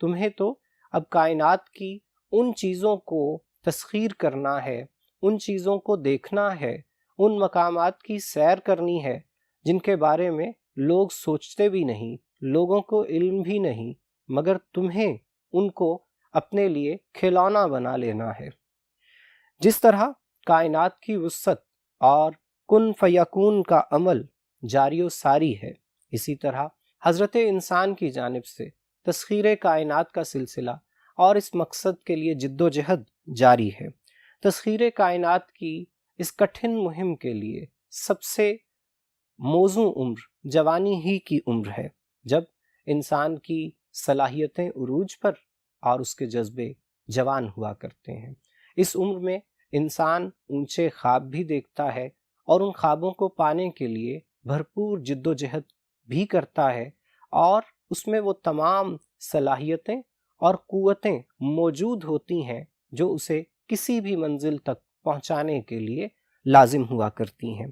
تمہیں تو اب کائنات کی ان چیزوں کو تسخیر کرنا ہے، ان چیزوں کو دیکھنا ہے، ان مقامات کی سیر کرنی ہے جن کے بارے میں لوگ سوچتے بھی نہیں، لوگوں کو علم بھی نہیں، مگر تمہیں ان کو اپنے لیے کھلونا بنا لینا ہے۔ جس طرح کائنات کی وسعت اور کن فیکون کا عمل جاری و ساری ہے، اسی طرح حضرت انسان کی جانب سے تسخیر کائنات کا سلسلہ اور اس مقصد کے لیے جد و جہد جاری ہے۔ تسخیر کائنات کی اس کٹھن مہم کے لیے سب سے موزوں عمر جوانی ہی کی عمر ہے، جب انسان کی صلاحیتیں عروج پر اور اس کے جذبے جوان ہوا کرتے ہیں۔ اس عمر میں انسان اونچے خواب بھی دیکھتا ہے اور ان خوابوں کو پانے کے لیے بھرپور جد و جہد بھی کرتا ہے، اور اس میں وہ تمام صلاحیتیں اور قوتیں موجود ہوتی ہیں جو اسے کسی بھی منزل تک پہنچانے کے لیے لازم ہوا کرتی ہیں۔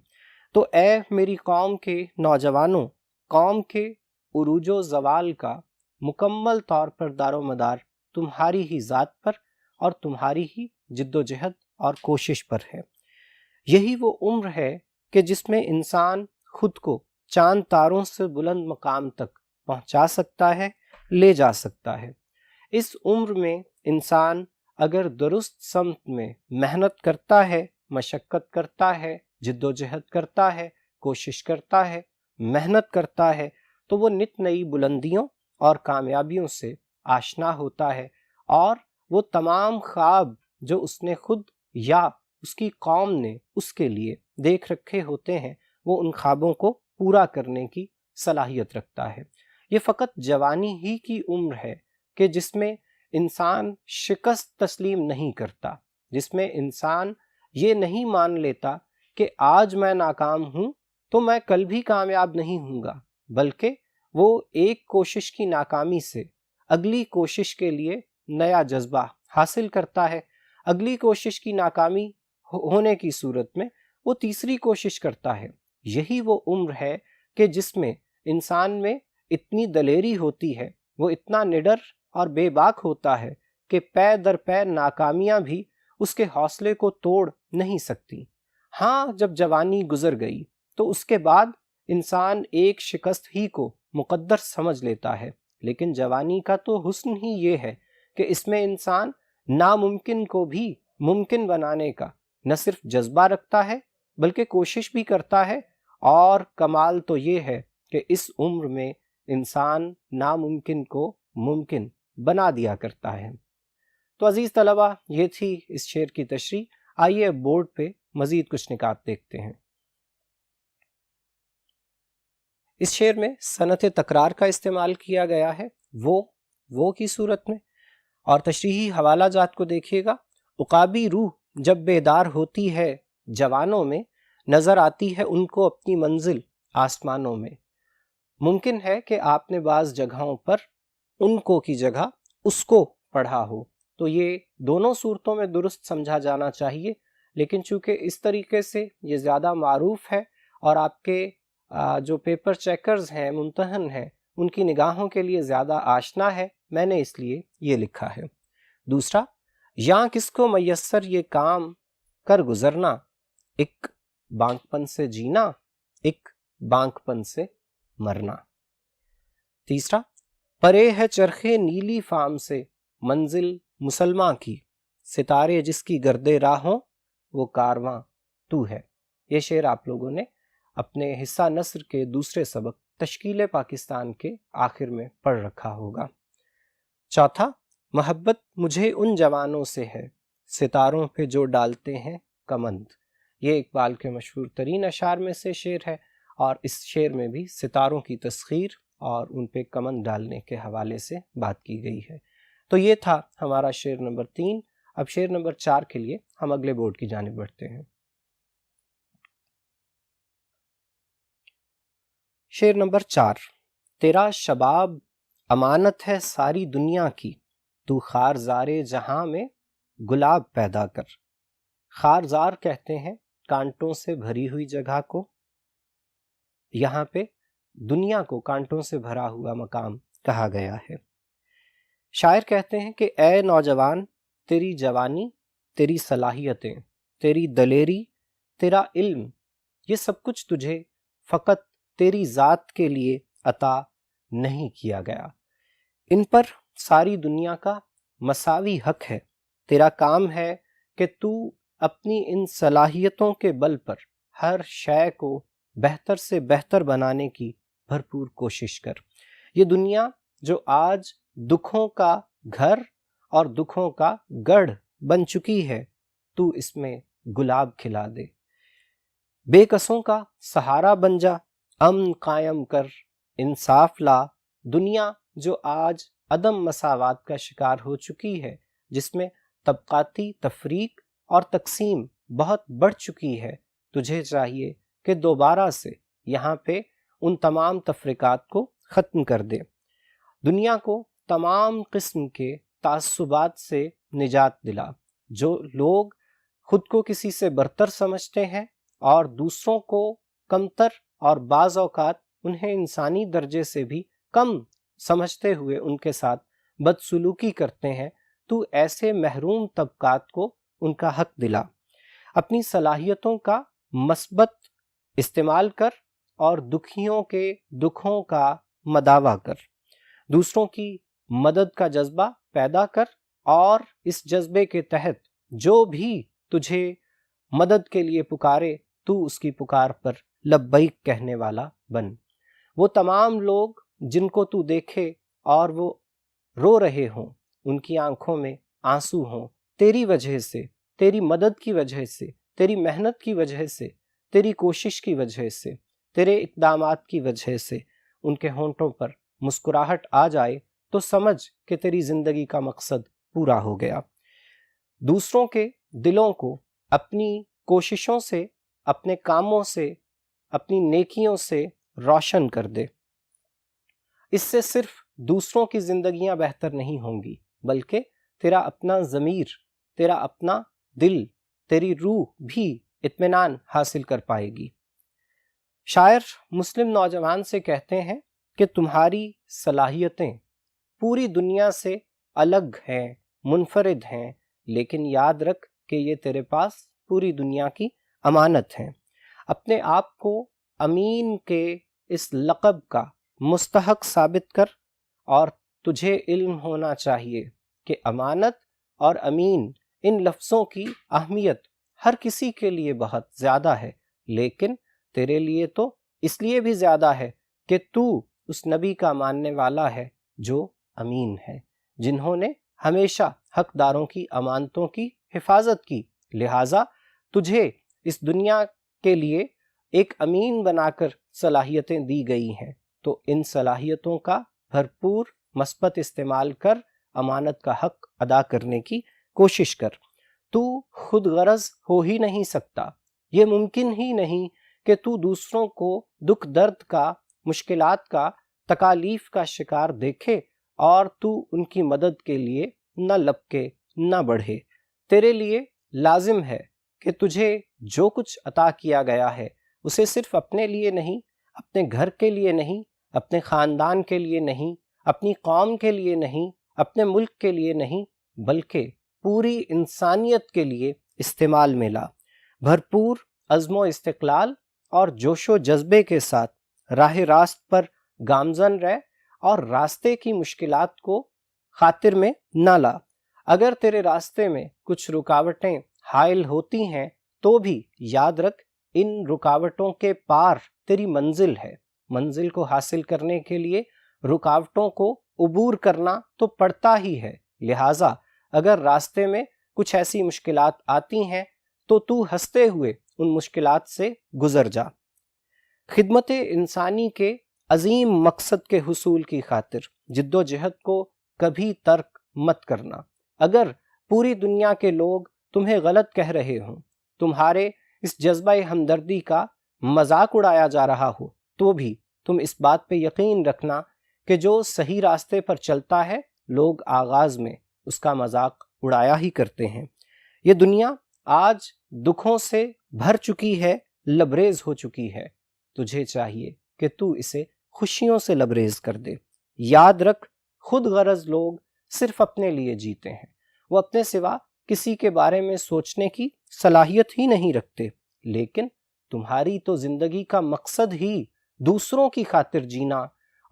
تو اے میری قوم کے نوجوانوں، قوم کے عروج و زوال کا مکمل طور پر دار و مدار تمہاری ہی ذات پر اور تمہاری ہی جد و جہد اور کوشش پر ہے۔ یہی وہ عمر ہے کہ جس میں انسان خود کو چاند تاروں سے بلند مقام تک پہنچا سکتا ہے، لے جا سکتا ہے۔ اس عمر میں انسان اگر درست سمت میں محنت کرتا ہے، مشقت کرتا ہے، جد و جہد کرتا ہے، کوشش کرتا ہے، محنت کرتا ہے، تو وہ نت نئی بلندیوں اور کامیابیوں سے آشنا ہوتا ہے، اور وہ تمام خواب جو اس نے خود یا اس کی قوم نے اس کے لیے دیکھ رکھے ہوتے ہیں، وہ ان خوابوں کو پورا کرنے کی صلاحیت رکھتا ہے۔ یہ فقط جوانی ہی کی عمر ہے کہ جس میں انسان شکست تسلیم نہیں کرتا، جس میں انسان یہ نہیں مان لیتا کہ آج میں ناکام ہوں تو میں کل بھی کامیاب نہیں ہوں گا، بلکہ وہ ایک کوشش کی ناکامی سے اگلی کوشش کے لیے نیا جذبہ حاصل کرتا ہے، اگلی کوشش کی ناکامی ہونے کی صورت میں وہ تیسری کوشش کرتا ہے۔ یہی وہ عمر ہے کہ جس میں انسان میں اتنی دلیری ہوتی ہے، وہ اتنا نڈر اور بے باک ہوتا ہے کہ پے در پے ناکامیاں بھی اس کے حوصلے کو توڑ نہیں سکتی۔ ہاں، جب جوانی گزر گئی تو اس کے بعد انسان ایک شکست ہی کو مقدر سمجھ لیتا ہے، لیکن جوانی کا تو حسن ہی یہ ہے کہ اس میں انسان ناممکن کو بھی ممکن بنانے کا نہ صرف جذبہ رکھتا ہے بلکہ کوشش بھی کرتا ہے، اور کمال تو یہ ہے کہ اس عمر میں انسان ناممکن کو ممکن بنا دیا کرتا ہے۔ تو عزیز طلبہ، یہ تھی اس شعر کی تشریح۔ آئیے بورڈ پہ مزید کچھ نکات دیکھتے ہیں۔ اس شعر میں صنعت تکرار کا استعمال کیا گیا ہے، وہ کی صورت میں، اور تشریحی حوالہ جات کو دیکھیے گا۔ عقابی روح جب بیدار ہوتی ہے جوانوں میں، نظر آتی ہے ان کو اپنی منزل آسمانوں میں۔ ممکن ہے کہ آپ نے بعض جگہوں پر ان کو کی جگہ اس کو پڑھا ہو، تو یہ دونوں صورتوں میں درست سمجھا جانا چاہیے، لیکن چونکہ اس طریقے سے یہ زیادہ معروف ہے اور آپ کے جو پیپر چیکرز ہیں، ممتحن ہیں، ان کی نگاہوں کے لیے زیادہ آشنا ہے، میں نے اس لیے یہ لکھا ہے۔ دوسرا، یہاں کس کو میسر یہ کام کر گزرنا، ایک بانک پن سے جینا، ایک بانک پن سے مرنا۔ تیسرا، پرے ہے چرخے نیلی فام سے منزل مسلماں کی، ستارے جس کی گردے راہوں وہ کارواں تو ہے۔ یہ شعر آپ لوگوں نے اپنے حصہ نثر کے دوسرے سبق تشکیل پاکستان کے آخر میں پڑھ رکھا ہوگا۔ چوتھا، محبت مجھے ان جوانوں سے ہے ستاروں پہ جو ڈالتے ہیں کمند۔ یہ اقبال کے مشہور ترین اشعار میں سے شعر ہے، اور اس شعر میں بھی ستاروں کی تسخیر اور ان پہ کمند ڈالنے کے حوالے سے بات کی گئی ہے۔ تو یہ تھا ہمارا شعر نمبر 3۔ اب شعر نمبر 4 کے لیے ہم اگلے بورڈ کی جانب بڑھتے ہیں۔ شعر نمبر 4۔ تیرا شباب امانت ہے ساری دنیا کی، تو خارزار جہاں میں گلاب پیدا کر۔ خارزار کہتے ہیں کانٹوں سے بھری ہوئی جگہ کو، یہاں پہ دنیا کو کانٹوں سے بھرا ہوا مقام کہا گیا ہے۔ شاعر کہتے ہیں کہ اے نوجوان، تیری جوانی، تیری صلاحیتیں، تیری دلیری، تیرا علم، یہ سب کچھ تجھے فقط تیری ذات کے لیے عطا نہیں کیا گیا، ان پر ساری دنیا کا مساوی حق ہے۔ تیرا کام ہے کہ تو اپنی ان صلاحیتوں کے بل پر ہر شے کو بہتر سے بہتر بنانے کی بھرپور کوشش کر۔ یہ دنیا جو آج دکھوں کا گھر اور دکھوں کا گڑھ بن چکی ہے، تو اس میں گلاب کھلا دے۔ بے کسوں کا سہارا بن جا، امن قائم کر، انصاف لا۔ دنیا جو آج عدم مساوات کا شکار ہو چکی ہے، جس میں طبقاتی تفریق اور تقسیم بہت بڑھ چکی ہے، تجھے چاہیے کہ دوبارہ سے یہاں پہ ان تمام تفریقات کو ختم کر دے۔ دنیا کو تمام قسم کے تعصبات سے نجات دلا۔ جو لوگ خود کو کسی سے برتر سمجھتے ہیں اور دوسروں کو کمتر اور بعض اوقات انہیں انسانی درجے سے بھی کم سمجھتے ہوئے ان کے ساتھ بدسلوکی کرتے ہیں، تو ایسے محروم طبقات کو ان کا حق دلا۔ اپنی صلاحیتوں کا مثبت استعمال کر اور دکھیوں کے دکھوں کا مداوع کر۔ دوسروں کی مدد کا جذبہ پیدا کر اور اس جذبے کے تحت جو بھی تجھے مدد کے لیے پکارے، تو اس کی پکار پر لبیک کہنے والا بن۔ وہ تمام لوگ جن کو تو دیکھے اور وہ رو رہے ہوں، ان کی آنکھوں میں آنسو ہوں، تیری وجہ سے، تیری مدد کی وجہ سے، تیری محنت کی وجہ سے، تیری کوشش کی وجہ سے، تیرے اقدامات کی وجہ سے ان کے ہونٹوں پر مسکراہٹ آ جائے، تو سمجھ کہ تیری زندگی کا مقصد پورا ہو گیا۔ دوسروں کے دلوں کو اپنی کوششوں سے، اپنے کاموں سے، اپنی نیکیوں سے روشن کر دے۔ اس سے صرف دوسروں کی زندگیاں بہتر نہیں ہوں گی، بلکہ تیرا اپنا ضمیر، تیرا اپنا دل، تیری روح بھی اطمینان حاصل کر پائے گی۔ شاعر مسلم نوجوان سے کہتے ہیں کہ تمہاری صلاحیتیں پوری دنیا سے الگ ہیں، منفرد ہیں، لیکن یاد رکھ کہ یہ تیرے پاس پوری دنیا کی امانت ہیں۔ اپنے آپ کو امین کے اس لقب کا مستحق ثابت کر، اور تجھے علم ہونا چاہیے کہ امانت اور امین ان لفظوں کی اہمیت ہر کسی کے لیے بہت زیادہ ہے، لیکن تیرے لیے تو اس لیے بھی زیادہ ہے کہ تو اس نبی کا ماننے والا ہے جو امین ہے، جنہوں نے ہمیشہ حقداروں کی امانتوں کی حفاظت کی۔ لہٰذا تجھے اس دنیا کے لیے ایک امین بنا کر صلاحیتیں دی گئی ہیں، تو ان صلاحیتوں کا بھرپور مثبت استعمال کر امانت کا حق ادا کرنے کی کوشش کر۔ تو خود غرض ہو ہی نہیں سکتا، یہ ممکن ہی نہیں کہ تو دوسروں کو دکھ درد کا، مشکلات کا، تکالیف کا شکار دیکھے اور تو ان کی مدد کے لیے نہ لپکے، نہ بڑھے۔ تیرے لیے لازم ہے کہ تجھے جو کچھ عطا کیا گیا ہے اسے صرف اپنے لیے نہیں، اپنے گھر کے لیے نہیں، اپنے خاندان کے لیے نہیں، اپنی قوم کے لیے نہیں، اپنے ملک کے لیے نہیں، بلکہ پوری انسانیت کے لیے استعمال میں لا۔ بھرپور عزم و استقلال اور جوش و جذبے کے ساتھ راہ راست پر گامزن رہ اور راستے کی مشکلات کو خاطر میں نہ لا۔ اگر تیرے راستے میں کچھ رکاوٹیں حائل ہوتی ہیں تو بھی یاد رکھ ان رکاوٹوں کے پار تیری منزل ہے۔ منزل کو حاصل کرنے کے لیے رکاوٹوں کو عبور کرنا تو پڑتا ہی ہے، لہٰذا اگر راستے میں کچھ ایسی مشکلات آتی ہیں تو ہنستے ہوئے ان مشکلات سے گزر جا۔ خدمت انسانی کے عظیم مقصد کے حصول کی خاطر جد و جہد کو کبھی ترک مت کرنا۔ اگر پوری دنیا کے لوگ تمہیں غلط کہہ رہے ہوں، تمہارے اس جذبہ ہمدردی کا مذاق اڑایا جا رہا ہو، تو بھی تم اس بات پہ یقین رکھنا کہ جو صحیح راستے پر چلتا ہے، لوگ آغاز میں اس کا مذاق اڑایا ہی کرتے ہیں۔ یہ دنیا آج دکھوں سے بھر چکی ہے، لبریز ہو چکی ہے، تجھے چاہیے کہ تو اسے خوشیوں سے لبریز کر دے۔ یاد رکھ، خود غرض لوگ صرف اپنے لیے جیتے ہیں، وہ اپنے سوا کسی کے بارے میں سوچنے کی صلاحیت ہی نہیں رکھتے۔ لیکن تمہاری تو زندگی کا مقصد ہی دوسروں کی خاطر جینا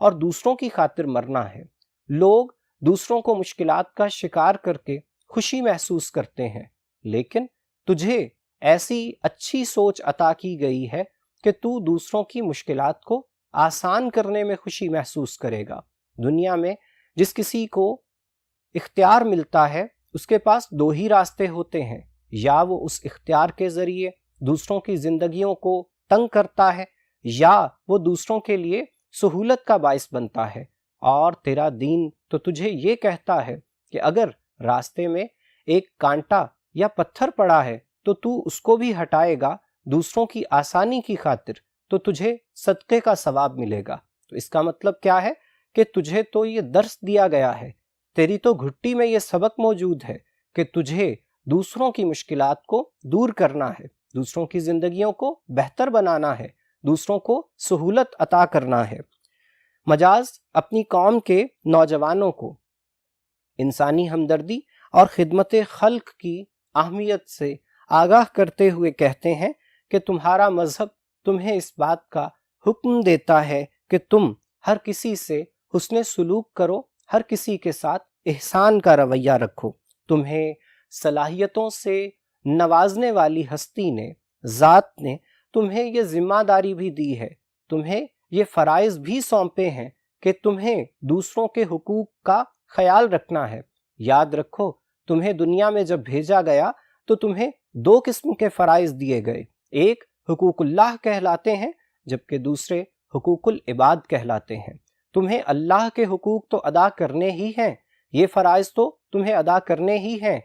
اور دوسروں کی خاطر مرنا ہے۔ لوگ دوسروں کو مشکلات کا شکار کر کے خوشی محسوس کرتے ہیں، لیکن تجھے ایسی اچھی سوچ عطا کی گئی ہے کہ تو دوسروں کی مشکلات کو آسان کرنے میں خوشی محسوس کرے گا۔ دنیا میں جس کسی کو اختیار ملتا ہے اس کے پاس دو ہی راستے ہوتے ہیں، یا وہ اس اختیار کے ذریعے دوسروں کی زندگیوں کو تنگ کرتا ہے، یا وہ دوسروں کے لیے سہولت کا باعث بنتا ہے۔ اور تیرا دین تو تجھے یہ کہتا ہے کہ اگر راستے میں ایک کانٹا یا پتھر پڑا ہے تو اس کو بھی ہٹائے گا دوسروں کی آسانی کی خاطر، تو تجھے صدقے کا ثواب ملے گا۔ تو اس کا مطلب کیا ہے کہ تجھے تو یہ درس دیا گیا ہے، تیری تو گھٹی میں یہ سبق موجود ہے کہ تجھے دوسروں کی مشکلات کو دور کرنا ہے، دوسروں کی زندگیوں کو بہتر بنانا ہے، دوسروں کو سہولت عطا کرنا ہے۔ مجاز اپنی قوم کے نوجوانوں کو انسانی ہمدردی اور خدمت خلق کی اہمیت سے آگاہ کرتے ہوئے کہتے ہیں کہ تمہارا مذہب تمہیں اس بات کا حکم دیتا ہے کہ تم ہر کسی سے حسن سلوک کرو، ہر کسی کے ساتھ احسان کا رویہ رکھو۔ تمہیں صلاحیتوں سے نوازنے والی ہستی نے، ذات نے تمہیں یہ ذمہ داری بھی دی ہے، تمہیں یہ فرائض بھی سونپے ہیں کہ تمہیں دوسروں کے حقوق کا خیال رکھنا ہے۔ یاد رکھو، تمہیں دنیا میں جب بھیجا گیا تو تمہیں دو قسم کے فرائض دیے گئے، ایک حقوق اللہ کہلاتے ہیں جبکہ دوسرے حقوق العباد کہلاتے ہیں۔ تمہیں اللہ کے حقوق تو ادا کرنے ہی ہیں، یہ فرائض تو تمہیں ادا کرنے ہی ہیں،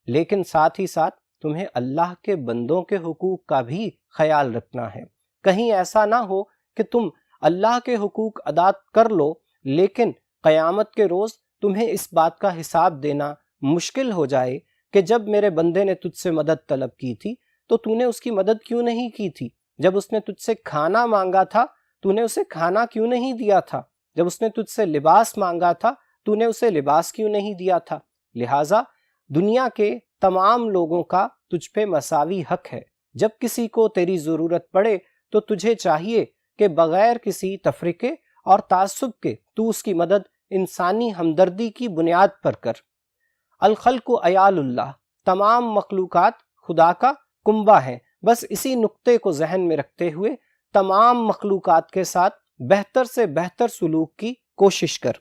لیکن ساتھ ہی ساتھ تمہیں اللہ کے بندوں کے حقوق کا بھی خیال رکھنا ہے۔ کہیں ایسا نہ ہو کہ تم اللہ کے حقوق ادا کر لو لیکن قیامت کے روز تمہیں اس بات کا حساب دینا مشکل ہو جائے کہ جب میرے بندے نے تجھ سے مدد طلب کی تھی تو تو نے اس کی مدد کیوں نہیں کی تھی، جب اس نے تجھ سے کھانا مانگا تھا تو نے اسے کھانا کیوں نہیں دیا تھا، جب اس نے تجھ سے لباس مانگا تھا تو نے اسے لباس کیوں نہیں دیا تھا۔ لہٰذا دنیا کے تمام لوگوں کا تجھ پہ مساوی حق ہے۔ جب کسی کو تیری ضرورت پڑے تو تجھے چاہیے کہ بغیر کسی تفرقے اور تعصب کے تو اس کی مدد انسانی ہمدردی کی بنیاد پر کر۔ الخلق عیال اللہ، تمام مخلوقات خدا کا کنبہ ہیں۔ بس اسی نقطے کو ذہن میں رکھتے ہوئے تمام مخلوقات کے ساتھ بہتر سے بہتر سلوک کی کوشش کر۔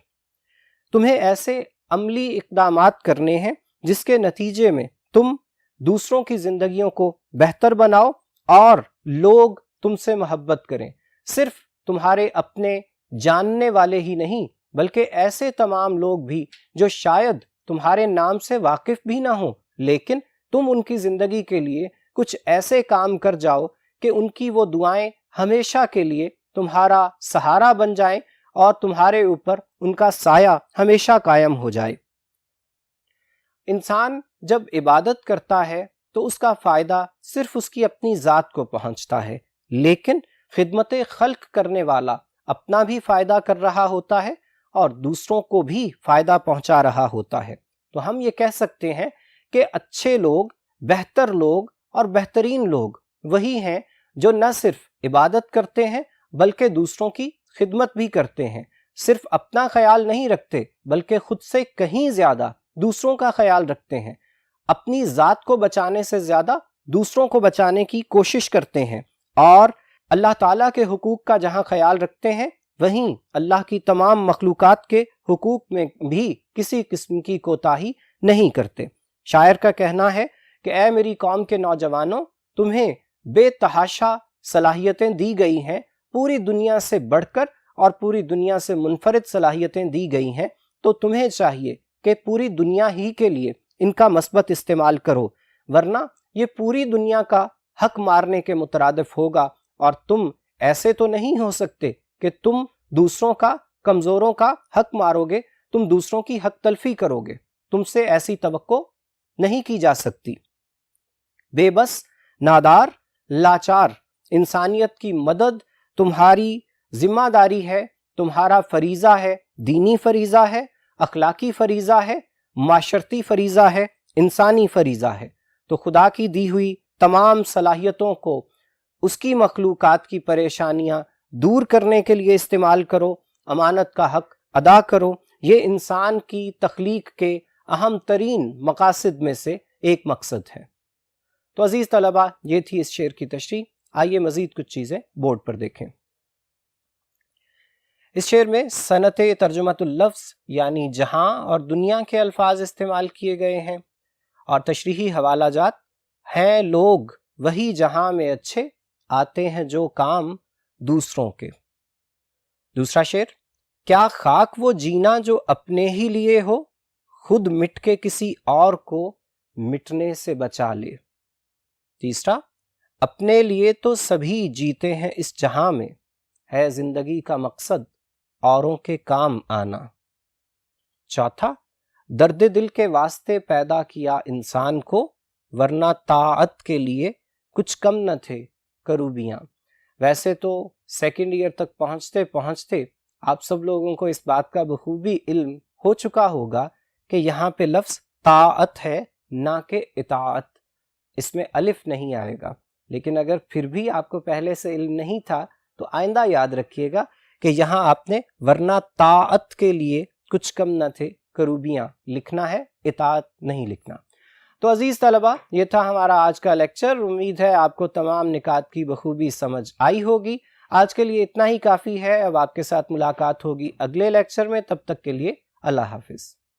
تمہیں ایسے عملی اقدامات کرنے ہیں جس کے نتیجے میں تم دوسروں کی زندگیوں کو بہتر بناؤ اور لوگ تم سے محبت کریں۔ صرف تمہارے اپنے جاننے والے ہی نہیں بلکہ ایسے تمام لوگ بھی جو شاید تمہارے نام سے واقف بھی نہ ہوں، لیکن تم ان کی زندگی کے لیے کچھ ایسے کام کر جاؤ کہ ان کی وہ دعائیں ہمیشہ کے لیے تمہارا سہارا بن جائیں اور تمہارے اوپر ان کا سایہ ہمیشہ قائم ہو جائے۔ انسان جب عبادت کرتا ہے تو اس کا فائدہ صرف اس کی اپنی ذات کو پہنچتا ہے، لیکن خدمت خلق کرنے والا اپنا بھی فائدہ کر رہا ہوتا ہے اور دوسروں کو بھی فائدہ پہنچا رہا ہوتا ہے۔ تو ہم یہ کہہ سکتے ہیں کہ اچھے لوگ، بہتر لوگ اور بہترین لوگ وہی ہیں جو نہ صرف عبادت کرتے ہیں بلکہ دوسروں کی خدمت بھی کرتے ہیں، صرف اپنا خیال نہیں رکھتے بلکہ خود سے کہیں زیادہ دوسروں کا خیال رکھتے ہیں، اپنی ذات کو بچانے سے زیادہ دوسروں کو بچانے کی کوشش کرتے ہیں، اور اللہ تعالیٰ کے حقوق کا جہاں خیال رکھتے ہیں وہیں اللہ کی تمام مخلوقات کے حقوق میں بھی کسی قسم کی کوتاہی نہیں کرتے۔ شاعر کا کہنا ہے کہ اے میری قوم کے نوجوانوں، تمہیں بے تحاشا صلاحیتیں دی گئی ہیں، پوری دنیا سے بڑھ کر اور پوری دنیا سے منفرد صلاحیتیں دی گئی ہیں، تو تمہیں چاہیے کہ پوری دنیا ہی کے لیے ان کا مثبت استعمال کرو، ورنہ یہ پوری دنیا کا حق مارنے کے مترادف ہوگا، اور تم ایسے تو نہیں ہو سکتے کہ تم دوسروں کا، کمزوروں کا حق مارو گے، تم دوسروں کی حق تلفی کرو گے، تم سے ایسی توقع نہیں کی جا سکتی۔ بے بس، نادار، لاچار انسانیت کی مدد تمہاری ذمہ داری ہے، تمہارا فریضہ ہے، دینی فریضہ ہے۔ اخلاقی فریضہ ہے، معاشرتی فریضہ ہے، انسانی فریضہ ہے۔ تو خدا کی دی ہوئی تمام صلاحیتوں کو اس کی مخلوقات کی پریشانیاں دور کرنے کے لیے استعمال کرو، امانت کا حق ادا کرو۔ یہ انسان کی تخلیق کے اہم ترین مقاصد میں سے ایک مقصد ہے۔ تو عزیز طلبہ، یہ تھی اس شعر کی تشریح۔ آئیے مزید کچھ چیزیں بورڈ پر دیکھیں۔ اس شعر میں صنعت ترجمۃ اللفظ یعنی جہاں اور دنیا کے الفاظ استعمال کیے گئے ہیں، اور تشریحی حوالہ جات ہیں لوگ وہی جہاں میں اچھے، آتے ہیں جو کام دوسروں کے۔ دوسرا شعر، کیا خاک وہ جینا جو اپنے ہی لیے ہو، خود مٹ کے کسی اور کو مٹنے سے بچا لے۔ تیسرا، اپنے لیے تو سبھی جیتے ہیں اس جہاں میں، ہے زندگی کا مقصد اوروں کے کام آنا۔ چوتھا، درد دل کے واسطے پیدا کیا انسان کو، ورنہ طاعت کے لیے کچھ کم نہ تھے کروبیاں۔ ویسے تو سیکنڈ ایئر تک پہنچتے پہنچتے آپ سب لوگوں کو اس بات کا بخوبی علم ہو چکا ہوگا کہ یہاں پہ لفظ طاعت ہے نہ کہ اطاعت، اس میں الف نہیں آئے گا۔ لیکن اگر پھر بھی آپ کو پہلے سے علم نہیں تھا تو آئندہ یاد رکھیے گا کہ یہاں آپ نے ورنہ طاعت کے لیے کچھ کم نہ تھے کروبیاں لکھنا ہے، اطاعت نہیں لکھنا۔ تو عزیز طلبہ، یہ تھا ہمارا آج کا لیکچر۔ امید ہے آپ کو تمام نکات کی بخوبی سمجھ آئی ہوگی۔ آج کے لیے اتنا ہی کافی ہے۔ اب آپ کے ساتھ ملاقات ہوگی اگلے لیکچر میں، تب تک کے لیے اللہ حافظ۔